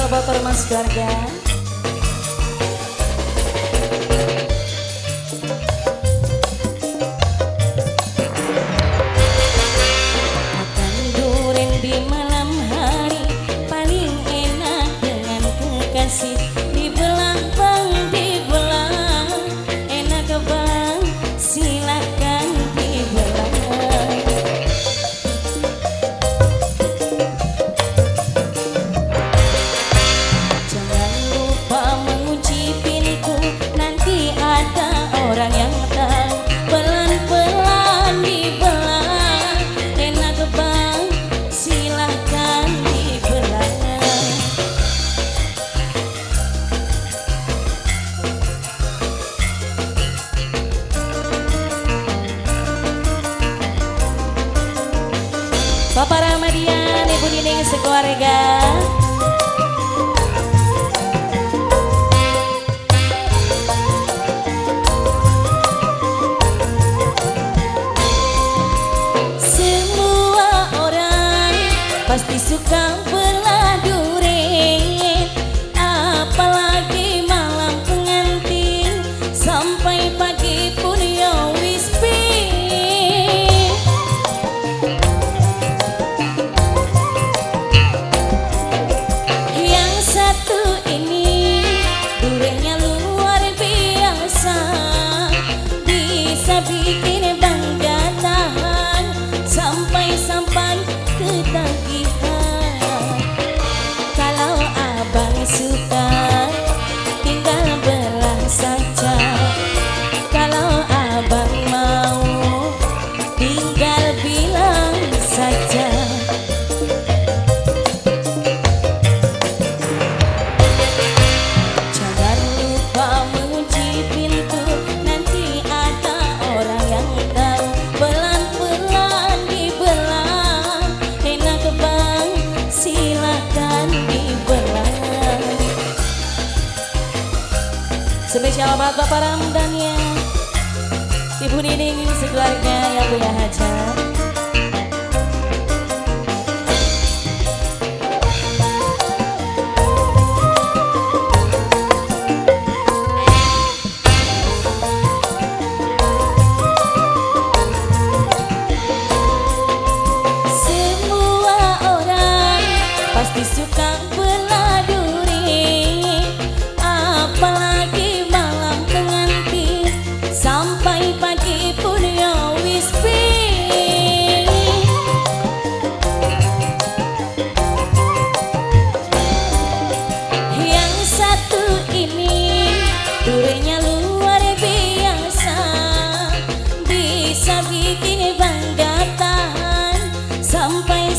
spesial buat Mas keluarga. Makan durian di malam hari paling enak dengan kekasih. Dibelah bang, dibelah, enak bang, silakan dibelah. Jangan lupa mengunci pintu, nanti ada orang yang tahu. Pelan-pelan dibelah, enak bang, silakan dibelah. Bapak Ramadian, Ibu Nining sekeluarga. Semua orang pasti suka belah durian, apalagi malam pengantin sampai pagi pun ya wis pin. Yang satu ini duriannya luar biasa, bisa bikin bangga tahan sampai ketagihan. Kalau abang suka tinggal belah saja, kalau abang mau tinggal bilang saja. Jangan lupa mengunci pintu, nanti ada orang yang tahu. Pelan-pelan dibelah, enak bang, silakan dibelah. Spesial buat Bapak Ramdannya, Ibu Nining sekeluarga yang punya hajat. Semua orang pasti suka belah durian, apalagi malam pengantin sampai pagi pun ya wis pin. Yang satu ini duriannya luar biasa, bisa bikin bangga tahan sampai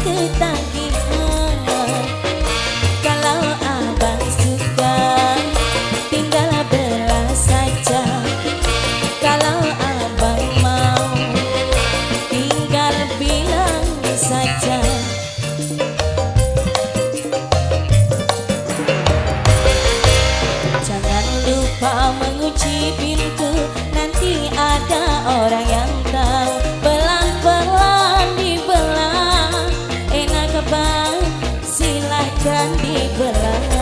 ketagihan. Kalau abang suka tinggal belah saja, kalau abang mau tinggal bilang saja. Jangan lupa mengunci pintu, nanti ada orang yang tahu. Pelan-pelan dibelah, enak bang, silahkan dibelah.